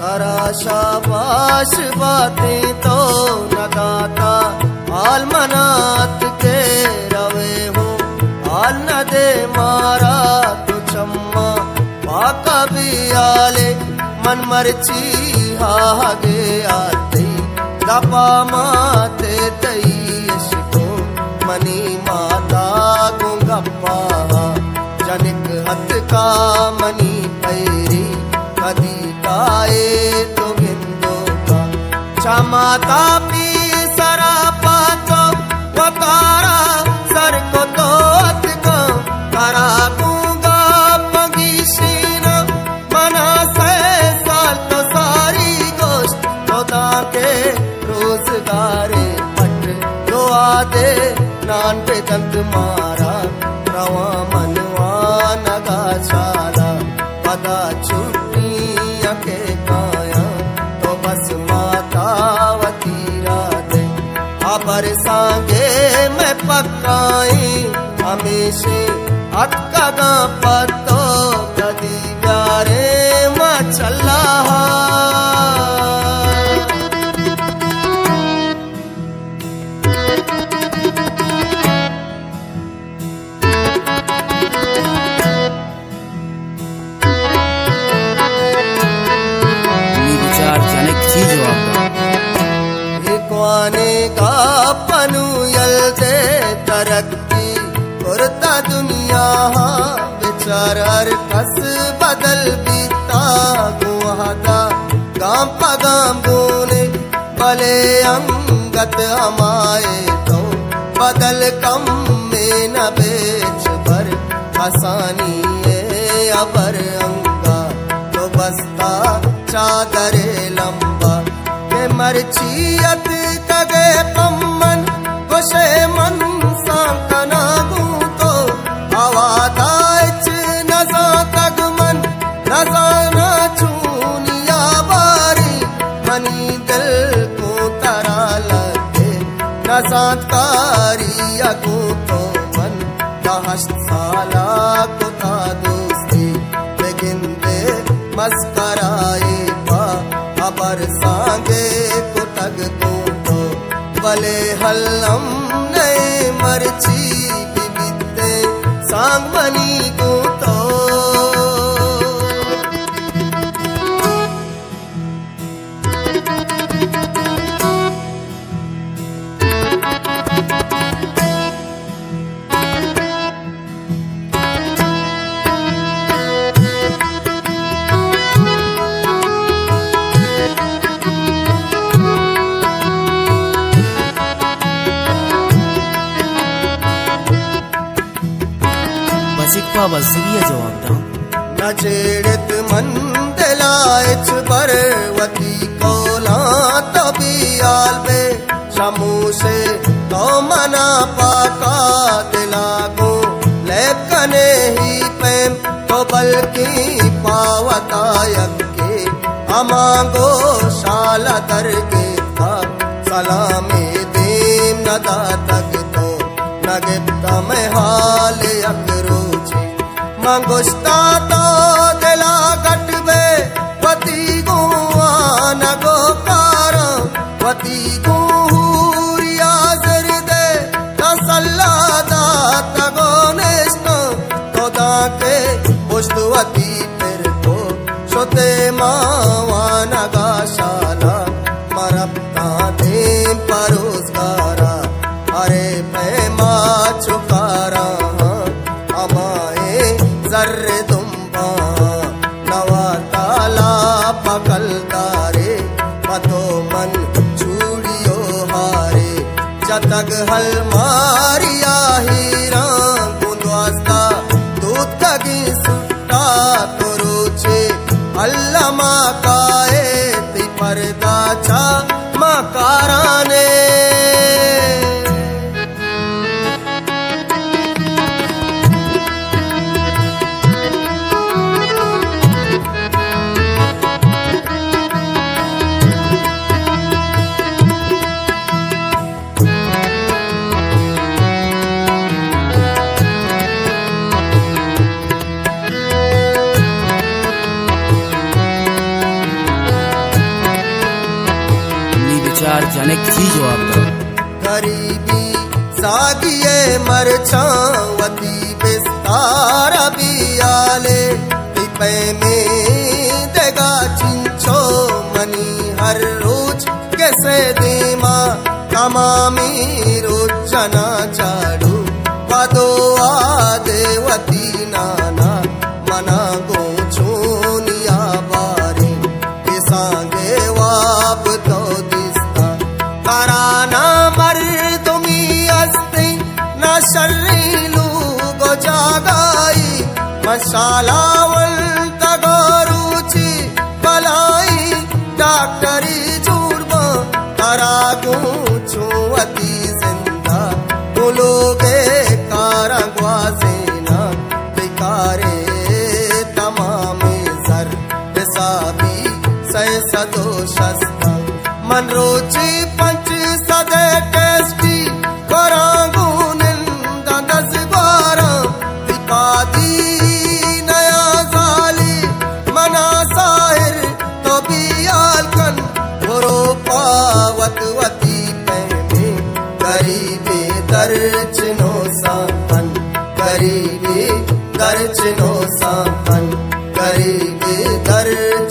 करा शाबाश बातें तो न दाता आल मनात के रवे हो आल न दे मारा तो चम्मा पाका भी आले मन मर्ची हागे आते दपा माते तईश को मनी माता गुंगप्पा जनिक हथ का मनी पैरी कदी काए तो गिंदो का चमाता पी सरा पातो वकारा सर को तो अतको करा दूंगा पगीशीना मना से साल तो सारी गोश्त खुदा के रोजगारे पट दुआ दे नान पे दंत मारा रवा मनवा नगा चाला पदा छुट्टी के काया तो बस मातावती राधे अबर सांगे मैं पक्काई हमेशे अक्का गा पतो कदी प्यारे माँ चला का पनु यल्दे तरक्की करता दुनिया विचार हर कस बदल बीता गुहादा गाम पगाम बोले भले अंगत हमाए तो बदल कम में न बेच भर आसानी अबर अंगा तो बस्ता चादरे लंबा के मर्चियत कगे पम्मन गोशे मन सांकना तो आवादाच नजा तगमन नजाना चूनिया बारी मनी दिल को तरा लगे नजाकारी अगू तो मन दहश्त साला को ता दोस्ती लेकिन दे मस्कराए पा अबर सांगे को तग को भले हल्लम नए मर्ची बिबिते सांग बनी को तो वज़ीरिया जवाब दा न छेड़त मन दिलाइच बरवती कोला तभी आल बे शमू से तो मना पाका दिला को लेकने ही प्रेम तो बल्कि पावतायक के अमांगो शाला दर के था सलामे देम नदा तक तो नगिता में हाल अकरो मंगुस्ता तो दिला गटबे पति गुआ नगो कारा पति गुरिया जर दे तसल्ला दा तगो नेस्नो तो दाके पुष्टवती फिर को सोते मावा नगा शाला मरपता दे परोसगारा अरे पैमा चुकारा जर्रे तुम्बा नवा ताला पकलदारे पतो मन चूड़ियो हारे जतग हल मारिया हीरा गुंदवास्ता दूध कगी सुट्टा तो रोचे अल्लाह माँ काए ती पर्दा चा मकाराने चार जने की जवाब दो। गरीबी सागिए मरछावती बिस्तारा बियाले पे में देगा चिंचो मनी हर रोज कैसे देमा कमामी रोज जना चाड़ू पदो आ देवती नाना मना गो छोनिया बारी के सांगे वाप तो दिस्ता कराना मर तुमी अस्ते न शर्रीलू गो जागाई मसाला तगोरुचि बलाई डॉक्टरी जुड़बो तरागू छुवती जिंदा बोलोगे कारगवा सेना बिकारे तमामे सर हिसाबी सय सदो शस्ता मन रोची पंच सदे टेस्टी करागू निंदा दस बारा दिपादी पावतवती पहने गरीबी दर्जनो सापन गरीबी दर्जनो सापन गरीबी दर्ज